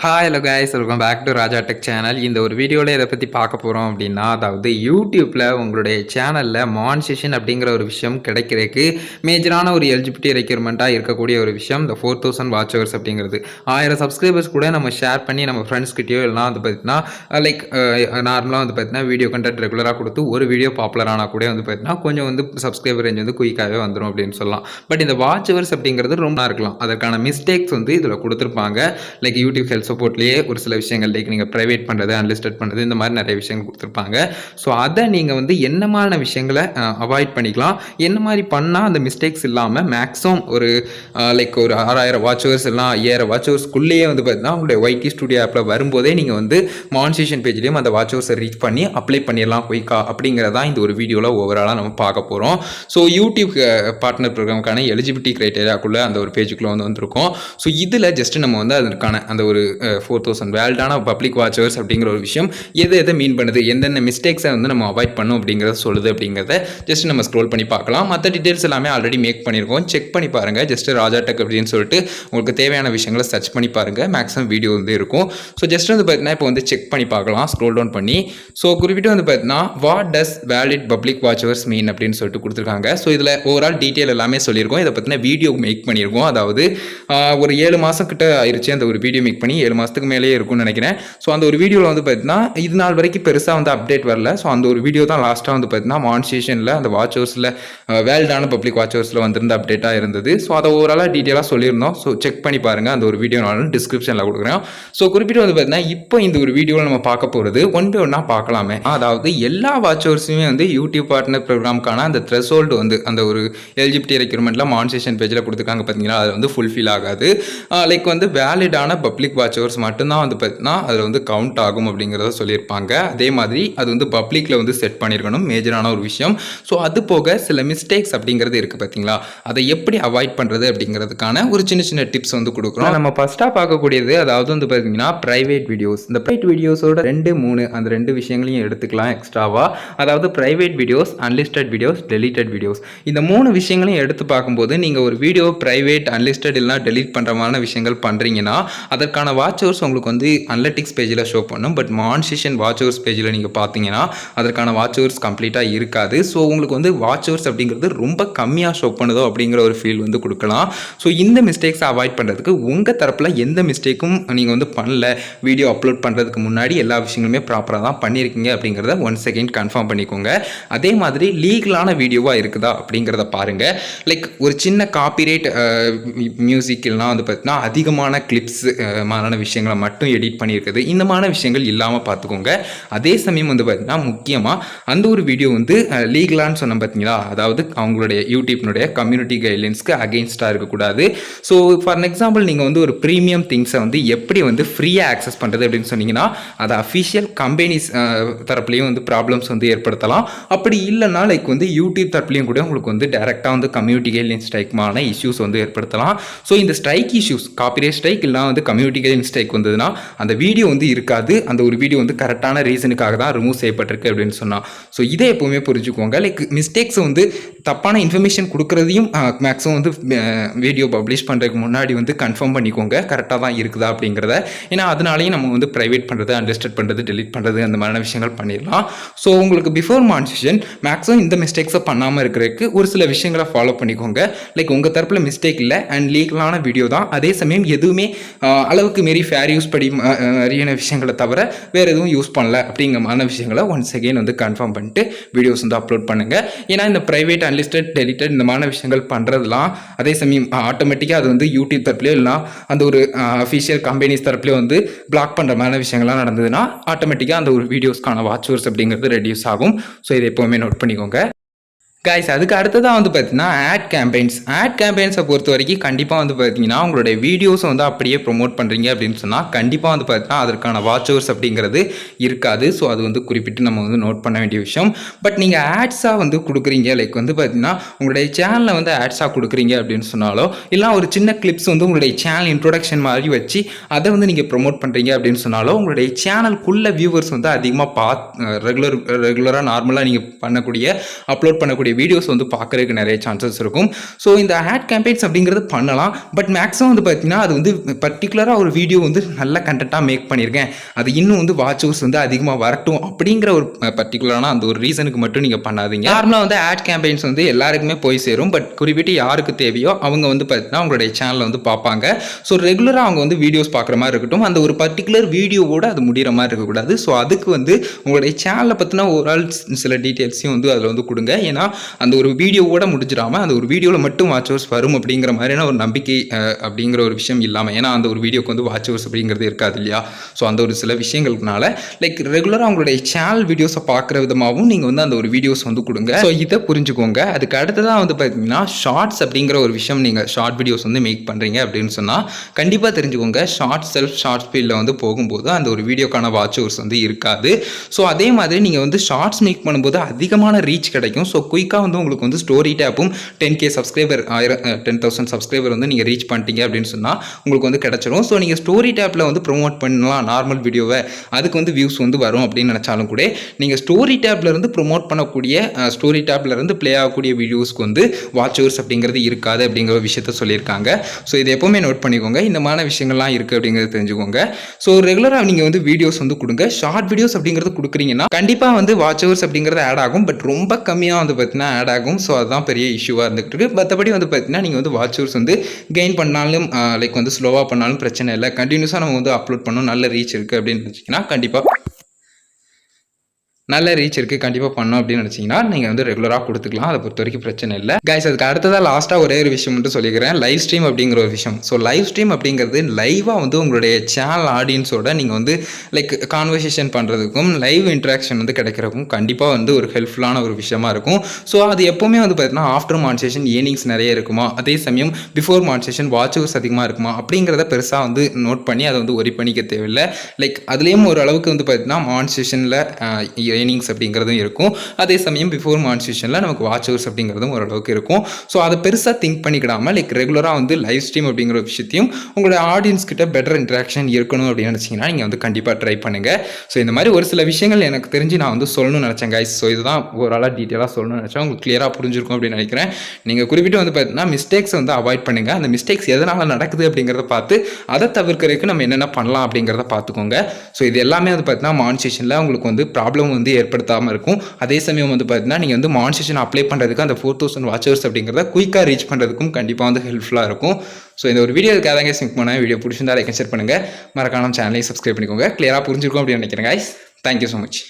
Hi hello guys, welcome back to Raja tech channel. இந்த ஒரு வீடியோவில் இதை பற்றி பார்க்க போகிறோம் அப்படின்னா, அதாவது யூடியூப்பில் உங்களுடைய சேனலில் மானிட்டேஷன் அப்படிங்கிற ஒரு விஷயம் கிடைக்கிறதுக்கு மேஜரான ஒரு எலிஜிபிலிட்டி ரெக்யர்மெண்ட்டாக இருக்கக்கூடிய ஒரு விஷயம் இந்த 4000 வாட்ச் ஹவர்ஸ் அப்படிங்கிறது. 1000 சப்ஸ்கிரைபர்ஸ் கூட நம்ம ஷேர் பண்ணி நம்ம ஃப்ரெண்ட்ஸ்கிட்டயோ எல்லாம் வந்து பார்த்தீங்கன்னா நார்மலாக வந்து பார்த்தீங்கன்னா வீடியோ கண்டென்ட் ரெகுலராக கொடுத்து ஒரு வீடியோ பாப்புலர் ஆனால் கூட வந்து பார்த்தீங்கன்னா கொஞ்சம் வந்து சப்ஸ்கிரைபர் ரேஞ்ச் வந்து குயிக்காகவே வந்துடும் அப்படின்னு சொல்லலாம். பட் இந்த வாட்ச் ஹவர்ஸ் அப்படிங்கிறது ரொம்ப இருக்கலாம். அதற்கான மிஸ்டேக்ஸ் வந்து இதில் கொடுத்துருப்பாங்க. யூடியூப் ஹெல்த் சப்போர்ட்லேயே ஒரு சில விஷயங்கள் நீங்கள் ப்ரைவேட் பண்ணுறது, அன்லிஸ்டட் பண்ணுறது, இந்த மாதிரி நிறைய விஷயங்கள் கொடுத்துருப்பாங்க. ஸோ அதை நீங்கள் வந்து என்ன மாதிரியான விஷயங்களை அவாய்ட் பண்ணிக்கலாம், என்ன மாதிரி பண்ணால் அந்த மிஸ்டேக்ஸ் இல்லாமல் மேக்ஸிமம் ஒரு ஒரு 6000 வாட்ச் ஹவர்ஸ் எல்லாம் 5000 வாட்ச் ஹவர்ஸ்க்குள்ளேயே வந்து பார்த்தீங்கன்னா உங்களுடைய ஒய்டி ஸ்டுடியோ ஆப்பில் வரும்போதே நீங்கள் வந்து மானிட்டேஷன் பேஜ்லேயும் அந்த வாட்ச் ஹவர்ஸை ரீச் பண்ணி அப்ளை பண்ணிடலாம் குயிக்கா அப்படிங்கிறதான் இந்த ஒரு வீடியோவில் ஓவராலாக நம்ம பார்க்க போகிறோம். ஸோ யூடியூப் பார்ட்னர் ப்ரோக்ராமுக்கான எலிஜிபிலிட்டி க்ரைட்டேரியாக்குள்ளே அந்த ஒரு பேஜுக்குள்ளே வந்திருக்கோம். ஸோ இதில் ஜஸ்ட் நம்ம வந்து அதற்கான அந்த ஒரு 4000 வேல்டான பப்ளிக் வாட்சர்ஸ் அப்படிங்கிற ஒரு விஷயம் எதை மீன் பண்ணுது, எந்தெந்த மிஸ்டேக்ஸை வந்து நம்ம அவாய்ட் பண்ணும் அப்படிங்கிறத சொல்லுது அப்படிங்கிறத ஜஸ்ட் நம்ம ஸ்க்ரோல் பண்ணி பார்க்கலாம். மற்ற டீட்டெயில்ஸ் எல்லாமே ஆல்ரெடி மேக் பண்ணியிருக்கோம், செக் பண்ணி பாருங்கள். ஜஸ்ட் ராஜா டெக் அப்படின்னு சொல்லிட்டு உங்களுக்கு தேவையான விஷயங்களை சர்ச் பண்ணி பாருங்கள், மேக்ஸிமம் வீடியோ வந்து இருக்கும். ஸோ ஜஸ்ட் வந்து பார்த்தீங்கன்னா இப்போ வந்து செக் பண்ணி பார்க்கலாம் ஸ்க்ரோல் டவுன் பண்ணி. ஸோ குறிப்பிட்டு வந்து பார்த்தீங்கன்னா what does valid public watchers mean அப்படின்னு சொல்லிட்டு கொடுத்துருக்காங்க. ஸோ இதில் ஓவரால் டீட்டெயில் எல்லாமே சொல்லியிருக்கோம். இதை பற்றின வீடியோ மேக் பண்ணியிருக்கோம். அதாவது ஒரு 7 மாதம் கிட்ட ஆயிடுச்சு அந்த ஒரு வீடியோ மேக் பண்ணி, 7 மாதத்துக்கு மேலேயே இருக்கும்னு நினைக்கிறேன். ஸோ அந்த ஒரு வீடியோவில் வந்து பார்த்தீங்கன்னா இது நாள் வரைக்கும் பெருசாக வந்து அப்டேட் வரல. ஸோ அந்த ஒரு வீடியோ தான் லாஸ்ட்டாக வந்து பார்த்தீங்கன்னா மானிட்டேஷனில் அந்த வாட்ச் ஹவர்ஸில் வேல்டான பப்ளிக் வாட்ச் ஹவர்ஸில் வந்திருந்த அப்டேட்டாக இருந்தது. ஸோ அதை ஓவராலாக டீட்டெயிலாக சொல்லியிருந்தோம். ஸோ செக் பண்ணி பாருங்கள், அந்த ஒரு வீடியோ நான் டிஸ்கிரிப்ஷனில் கொடுக்குறேன். ஸோ குறிப்பிட்டு வந்து பார்த்தீங்கன்னா இப்போ இந்த ஒரு வீடியோவில் நம்ம பார்க்க போகிறது ஒன் பை ஒன்னாக பார்க்கலாமே. அதாவது எல்லா வாட்ச் ஹவர்ஸுமே வந்து யூடியூப் பார்ட்னர் ப்ரோக்ராமுக்கான அந்த த்ரெஷோல்டு வந்து அந்த ஒரு எலிஜிபிலிட்டி ரெக்யூர்மெண்ட்டில் மானிட்டேஷன் பேஜில் கொடுத்துருக்காங்க பார்த்தீங்கன்னா, அது வந்து ஃபுல்ஃபில் ஆகாது. வந்து வேலிடான பப்ளிக் வாட்ச் ஹவர்ஸ் மட்டும்தான் வந்து பார்த்தீங்கன்னா அதில் வந்து கவுண்ட் ஆகும் அப்படிங்கிறத சொல்லியிருப்பாங்க. அதே மாதிரி அது வந்து பப்ளிக்கில் வந்து செட் பண்ணியிருக்கணும், மேஜரான ஒரு விஷயம். ஸோ அது போக சில மிஸ்டேக்ஸ் அப்படிங்கிறது இருக்குது பார்த்தீங்களா, அதை எப்படி அவாய்ட் பண்ணுறது அப்படிங்கிறதுக்கான ஒரு சின்ன சின்ன டிப்ஸ் வந்து கொடுக்குறோம். நம்ம ஃபஸ்ட்டாக பார்க்கக்கூடியது அதாவது வந்து பார்த்தீங்கன்னா ப்ரைவேட் வீடியோஸ். இந்த ப்ரைவேட் வீடியோஸோட 2, 3 அந்த 2 விஷயங்களையும் எடுத்துக்கலாம் எக்ஸ்ட்ராவாக. அதாவது private videos, unlisted videos, deleted videos. இந்த 3 விஷயங்களையும் எடுத்து பார்க்கும்போது நீங்கள் ஒரு வீடியோ ப்ரைவேட், அன்லிஸ்டட் இல்லைனா டெலிட் பண்ணுற மாதிரி விஷயங்கள் பண்ணுறீங்கன்னா அதற்கான வாட்ச் ஹவர்ஸ் உங்களுக்கு வந்து அனலிட்டிக்ஸ் பேஜில் ஷோ பண்ணும். பட் மானிட்டேஷன் வாட்ச் ஹவர்ஸ் பேஜில் நீங்கள் பார்த்தீங்கன்னா அதற்கான வாட்ச் ஹவர்ஸ் கம்ப்ளீட்டாக இருக்காது. ஸோ உங்களுக்கு வந்து வாட்ச் ஹவர்ஸ் அப்படிங்கிறது ரொம்ப கம்மியாக ஷோ பண்ணுதோ அப்படிங்கிற ஒரு ஃபீல் வந்து கொடுக்கலாம். ஸோ இந்த மிஸ்டேக்ஸை அவாய்ட் பண்ணுறதுக்கு உங்கள் தரப்பில் எந்த மிஸ்டேக்கும் நீங்கள் வந்து பண்ணல, வீடியோ அப்லோட் பண்ணுறதுக்கு முன்னாடி எல்லா விஷயங்களுமே ப்ராப்பராக தான் பண்ணியிருக்கீங்க அப்படிங்கிறத ஒன் செகண்ட் கன்ஃபார்ம் பண்ணிக்கோங்க. அதே மாதிரி லீகலான வீடியோவாக இருக்குதா அப்படிங்கிறத பாருங்கள். ஒரு சின்ன காப்பிரைட் மியூசிக் இல்லைனா வந்து பார்த்தீங்கன்னா அதிகமான கிளிப்ஸ் மாதிரியான விஷயங்களை மட்டும் எடிட் பண்ணியிருக்குது, இந்த மாதிரி விஷயங்கள் இல்லாமல் பார்த்துக்கோங்க. அதே சமயம் வந்து பார்த்தீங்கன்னா முக்கியமாக அந்த ஒரு வீடியோ வந்து லீகலான்னு சொன்ன பார்த்தீங்களா, அதாவது அவங்களுடைய யூடியூப்னுடைய கம்யூனிட்டி கைட்லைன்ஸ்க்கு அகெயின்ஸ்டாக இருக்கக்கூடாது. ஸோ ஃபார் எக்ஸாம்பிள் நீங்கள் வந்து ஒரு ப்ரீமியம் திங்ஸை வந்து எப்படி வந்து ஃப்ரீயாக ஆக்சஸ் பண்ணுறது அப்படின்னு சொன்னீங்கன்னா அது அஃபிஷியல் கம்பெனிஸ் தரப்புலையும் வந்து ப்ராப்ளம்ஸ் வந்து ஏற்படுத்தலாம். அப்படி இல்லைனா வந்து யூடியூப் தரப்புலையும் கூட உங்களுக்கு வந்து டைரெக்டாக வந்து கம்யூனிட்டி கைட்லைன்ஸ் ஸ்ட்ரைக்மான இஷ்யூஸ் வந்து ஏற்படுத்தலாம். ஸோ இந்த ஸ்ட்ரைக் இஷ்யூஸ், காப்பிரைட் ஸ்ட்ரைக் இல்லை வந்து கம்யூனிட்டி கைட்லைன்ஸ் ஸ்ட்ரைக் வந்ததுன்னா அந்த வீடியோ வந்து இருக்காது, அந்த ஒரு வீடியோ வந்து கரெக்டான ரீசனுக்காக தான் ரிமூவ் செய்யப்பட்டிருக்கு அப்படின்னு சொன்னால். ஸோ இதை எப்போவுமே புரிஞ்சுக்கோங்க. மிஸ்டேக்ஸ் வந்து தப்பான இன்ஃபர்மேஷன் கொடுக்குறதையும் மேக்ஸிமம் வந்து வீடியோ பப்ளிஷ் பண்ணுறதுக்கு முன்னாடி வந்து கன்ஃபார்ம் பண்ணிக்கோங்க கரெக்டாக தான் இருக்குதா அப்படிங்கிறத. ஏன்னா அதனாலேயும் நம்ம வந்து ப்ரைவேட் பண்ணுறது, அன்லிஸ்டட் பண்ணுறது, டெலிட் பண்ணுறது அந்த மாதிரியான விஷயங்கள் பண்ணிடலாம். ஸோ உங்களுக்கு பிஃபோர் மானிட்டேஷன் மேக்ஸிமம் இந்த மிஸ்டேக்ஸை பண்ணாமல் இருக்கிறதுக்கு ஒரு சில விஷயங்களை ஃபாலோ பண்ணிக்கோங்க. உங்கள் தரப்பில் மிஸ்டேக் இல்லை அண்ட் லீகலான வீடியோ தான். அதே சமயம் எதுவுமே அளவுக்கு மீறி ஃபேர் யூஸ் படி அறியான விஷயங்களை தவிர வேறு எதுவும் யூஸ் பண்ணல அப்படிங்கிற விஷயங்களை ஒன்ஸ் அகெயின் வந்து கன்ஃபார்ம் பண்ணிட்டு வீடியோஸ் வந்து அப்லோட் பண்ணுங்கள். ஏன்னா இந்த ப்ரைவேட், அன்லிஸ்டட், டெலிட்டட் இந்த மாதிரி விஷயங்கள் பண்ணுறதுலாம் அதே சமயம் ஆட்டோமேட்டிக்காக அது வந்து யூடியூப் தரப்புலையோ இல்லைனா அந்த ஒரு அஃபிஷியல் கம்பெனிஸ் தரப்புலையோ வந்து பிளாக் பண்ணுற மாதிரி விஷயங்கள்லாம் நடந்ததுன்னா ஆட்டோமேட்டிக்காக அந்த ஒரு வீடியோஸ்க்கான வாட்ச் ஹவர்ஸ் அப்படிங்கிறது ரெடியூஸ் ஆகும். ஸோ இதை எப்போவுமே நோட் பண்ணிக்கோங்க. கைஸ், அதுக்கு அடுத்ததாக வந்து பார்த்தீங்கன்னா ஆட் கேம்பெயின்ஸை பொறுத்த வரைக்கும் கண்டிப்பாக வந்து பார்த்தீங்கன்னா உங்களுடைய வீடியோஸை வந்து அப்படியே ப்ரொமோட் பண்ணுறீங்க அப்படின்னு சொன்னால் கண்டிப்பாக வந்து பார்த்தீங்கன்னா அதற்கான வாட்ச் ஹவர்ஸ் அப்படிங்கிறது இருக்காது. ஸோ அது வந்து குறிப்பிட்டு நம்ம வந்து நோட் பண்ண வேண்டிய விஷயம். பட் நீங்கள் ஆட்ஸாக வந்து கொடுக்குறீங்க, வந்து பார்த்தீங்கன்னா உங்களுடைய சேனலில் வந்து ஆட்ஸாக கொடுக்குறீங்க அப்படின்னு சொன்னாலோ இல்லை ஒரு சின்ன கிளிப்ஸ் வந்து உங்களுடைய சேனல் இன்ட்ரோடக்ஷன் மாதிரி வச்சு அதை வந்து நீங்கள் ப்ரொமோட் பண்ணுறீங்க அப்படின்னு சொன்னாலோ உங்களுடைய சேனலுக்குள்ள வியூவர்ஸ் வந்து அதிகமாக ரெகுலராக நார்மலாக நீங்கள் அப்லோட் பண்ணக்கூடிய உங்களுடைய வீடியோஸ் வந்து பார்க்கறதுக்கு நிறைய சான்சஸ் இருக்கும். ஸோ இந்த ஆட் கேம்பெயின்ஸ் அப்படிங்கிறது பண்ணலாம். பட் மேக்ஸிமம் வந்து பார்த்தீங்கன்னா அது வந்து பர்டிகுலராக ஒரு வீடியோ வந்து நல்ல கண்டென்ட்டாக மேக் பண்ணியிருக்கேன், அது இன்னும் வந்து வாட்ச் ஹவர்ஸ் வந்து அதிகமாக வரட்டும் அப்படிங்கிற ஒரு பர்டிகுலரான அந்த ஒரு ரீசனுக்கு மட்டும் நீங்கள் பண்ணாதீங்க. நார்மலாக வந்து ஆட் கேம்பெயின்ஸ் வந்து எல்லாருக்குமே போய் சேரும். பட் குறிப்பிட்டு யாருக்கு தேவையோ அவங்க வந்து பார்த்தீங்கன்னா உங்களுடைய சேனலை வந்து பார்ப்பாங்க. ஸோ ரெகுலராக அவங்க வந்து வீடியோஸ் பார்க்குற மாதிரி இருக்கட்டும். அந்த ஒரு பர்டிகுலர் வீடியோவோட அது முடிகிற மாதிரி இருக்கக்கூடாது. ஸோ அதுக்கு வந்து உங்களுடைய சேனலை பற்றின ஓவரால் சில டீட்டெயில்ஸையும் வந்து அதில் வந்து கொடுங்க. ஏன்னா அந்த ஒரு வீடியோவோட முடிஞ்சிடாமல் அந்த ஒரு வீடியோவில் மட்டும் வாட்ச் ஹவர்ஸ் வரும் அப்படிங்கிற மாதிரியான ஒரு நம்பிக்கை அப்படிங்கிற ஒரு விஷயம் இல்லாமல், ஏன்னா அந்த ஒரு வீடியோக்கு வந்து வாட்ச் ஹவர்ஸ் அப்படிங்கிறது இருக்காது இல்லையா. ஸோ அந்த ஒரு சில விஷயங்களுக்குனால லைக் ரெகுலராக உங்களுடைய சேனல் வீடியோஸை பார்க்குற விதமாகவும் நீங்கள் வந்து அந்த ஒரு வீடியோஸ் வந்து கொடுங்க. ஸோ இதை புரிஞ்சுக்கோங்க. அதுக்கு அடுத்ததான் வந்து பார்த்தீங்கன்னா ஷார்ட்ஸ் அப்படிங்கிற ஒரு விஷயம், நீங்கள் ஷார்ட் வீடியோஸ் வந்து மேக் பண்ணுறீங்க அப்படின்னு சொன்னால் கண்டிப்பாக தெரிஞ்சுக்கோங்க, ஷார்ட் ஸ்பீடில் வந்து போகும்போது அந்த ஒரு வீடியோக்கான வாட்ச் ஹவர்ஸ் வந்து இருக்காது. ஸோ அதே மாதிரி நீங்கள் வந்து ஷார்ட்ஸ் மேக் பண்ணும்போது அதிகமான ரீச் கிடைக்கும். ஸோ குயிக்காக வந்து உங்களுக்கு வந்து ஸ்டோரி டேப்பும் 10K சப்ஸ்கிரைபர் 10,000 சப்ஸ்கிரைபர் வந்து நீங்கள் ரீச் பண்ணிட்டீங்க அப்படின்னு சொன்னால் உங்களுக்கு வந்து கிடச்சிரும். ஸோ நீங்கள் ஸ்டோரி டேப்பில் வந்து ப்ரொமோட் பண்ணலாம் நார்மல் வீடியோவை, அதுக்கு வந்து வியூஸ் வந்து வரும் அப்படின்னு நினச்சாலும் கூட நீங்கள் ஸ்டோரி டேப்ல இருந்து ப்ரொமோட் பண்ணக்கூடிய ஸ்டோரி டேப்ல இருந்து ப்ளே ஆகக்கூடிய வீடியோஸ்க்கு வந்து வாட்ச் ஹவர்ஸ் அப்படிங்கிறது இருக்காது அப்படிங்கிற விஷயத்த சொல்லியிருக்காங்க. ஸோ இது எப்போவுமே நோட் பண்ணிக்கோங்க. இந்த மாதிரி விஷயங்கள்லாம் இருக்குது அப்படிங்கிறது தெரிஞ்சுக்கோங்க. ஸோ ரெகுலராக நீங்கள் வந்து வீடியோஸ் வந்து கொடுங்க. ஷார்ட் வீடியோஸ் அப்படிங்கிறது கொடுக்குறீங்கன்னா கண்டிப்பாக வந்து வாட்ச் ஹவர்ஸ் அப்படிங்கிறது ஆட் ஆகும். பட் ரொம்ப கம்மியாக வந்து பார்த்தீங்கன்னா ஆட் ஆகும். ஸோ அதுதான் பெரிய இஷ்யூவாக இருந்துகிட்டு இருக்கு. மற்றபடி வந்து பார்த்தீங்கன்னா நீங்கள் வந்து வாட்ச் ஹவர்ஸ் வந்து கெயின் பண்ணாலும் லைக் வந்து ஸ்லோவாக பண்ணாலும் பிரச்சனை இல்லை. கண்டினியூஸாக நம்ம வந்து அப்லோட் பண்ணணும், நல்ல ரீச் இருக்குது அப்படின்னு நினச்சிங்கன்னா கண்டிப்பாக நல்ல ரீச் இருக்குது, கண்டிப்பாக பண்ணோம் அப்படின்னு நினச்சிங்கன்னா நீங்கள் வந்து ரெகுலராக கொடுத்துக்கலாம். அதை பொறுத்த வரைக்கும் பிரச்சனை இல்லை. கைஸ் அதுக்கு அடுத்ததாக லாஸ்ட்டாக ஒரே ஒரு விஷயம் மட்டும் சொல்லிக்கிறேன், லைவ் ஸ்ட்ரீம் அப்படிங்கிற ஒரு விஷயம். ஸோ லைவ் ஸ்ட்ரீம் அப்படிங்கிறது லைவாக வந்து உங்களுடைய சேனல் ஆடியன்ஸோட நீங்கள் வந்து லைக் கான்வர்சேஷன் பண்ணுறதுக்கும் லைவ் இன்ட்ராக்ஷன் வந்து கிடைக்கிறதுக்கும் கண்டிப்பாக வந்து ஒரு ஹெல்ப்ஃபுல்லான ஒரு விஷயமா இருக்கும். ஸோ அது எப்போவுமே வந்து பார்த்தீங்கன்னா ஆஃப்டர் மானிட்டைசேஷன் ஏர்னிங்ஸ் நிறைய இருக்குமா, அதே சமயம் பிஃபோர் மானிட்டைசேஷன் வாட்ச் ஹவர்ஸ் அதிகமாக இருக்குமா அப்படிங்கிறத பெருசாக வந்து நோட் பண்ணி அதை வந்து ஒரி பண்ணிக்க தேவையில்லை. லைக் அதுலேயும் ஒரு அளவுக்கு வந்து பார்த்தீங்கன்னா மானிட்டைசேஷனில் ஏர்னிங்ஸ் அப்படிங்கிறதும் இருக்கும். அதே சமயம் பிஃபோர் மானிட்டைசேஷனில் நமக்கு வாட்ச் ஹவர்ஸ் அப்படிங்கிறதும் ஓரளவுக்கு இருக்கும். ஸோ அதை பெருசாக திங்க் பண்ணிக்கிடாமல் லைக் ரெகுலராக வந்து லைவ் ஸ்ட்ரீம் அப்படிங்கிற விஷயத்தையும் உங்களோட ஆடியன்ஸ் கிட்ட பெட்டர் இன்ட்ராக்ஷன் இருக்கணும் அப்படின்னு நினச்சிங்கன்னா நீங்கள் வந்து கண்டிப்பாக ட்ரை பண்ணுங்கள். ஸோ இந்த மாதிரி ஒரு சில விஷயங்கள் எனக்கு தெரிஞ்சு நான் வந்து சொல்லணும்னு நினச்சேன் கைஸ். ஸோ இதுதான் ஓரளவு டீட்டெயிலாக சொல்லணும்னு நினச்சேன். உங்களுக்கு கிளியராக புரிஞ்சிருக்கும் அப்படின்னு நினைக்கிறேன். நீங்கள் குறிப்பிட்டு வந்து பார்த்தீங்கன்னா மிஸ்டேக்ஸ் வந்து அவாய்ட் பண்ணுங்கள். அந்த மிஸ்டேக்ஸ் எதனால் நடக்குது அப்படிங்கிறத பார்த்து அதை தவிர்க்கிறதுக்கு நம்ம என்னென்ன பண்ணலாம் அப்படிங்கிறத பார்த்துக்கோங்க. ஸோ இது எல்லாமே வந்து பார்த்தீங்கன்னா மானிட்டைசேஷனில் உங்களுக்கு வந்து ப்ராப்ளம் வந்து ஏற்படுத்தாமல் இருக்கும். அதே சமயம் வந்து பார்த்தீங்கன்னா நீங்கள் வந்து மானிட்டைசேஷன் அப்ளை பண்ணுறதுக்கு அந்த 4000 வாட்ச் ஹவர்ஸ் அப்படிங்கிறத குயிக்காக ரீச் பண்ணுறதுக்கும் கண்டிப்பாக வந்து ஹெல்ப்ஃபுல்லாக இருக்கும். ஸோ இந்த ஒரு வீடியோ அதுக்காக சிங்க் பண்ண வீடியோ பிடிச்சிருந்தா லைக் ஷேர் பண்ணுங்கள். மறக்காம சேனலையும் சப்ஸ்கிரைப் பண்ணிக்கோங்க. கிளியராக புரிஞ்சிருக்கும் அப்படின்னு நினைக்கிறேன் கைஸ். Thank you so much.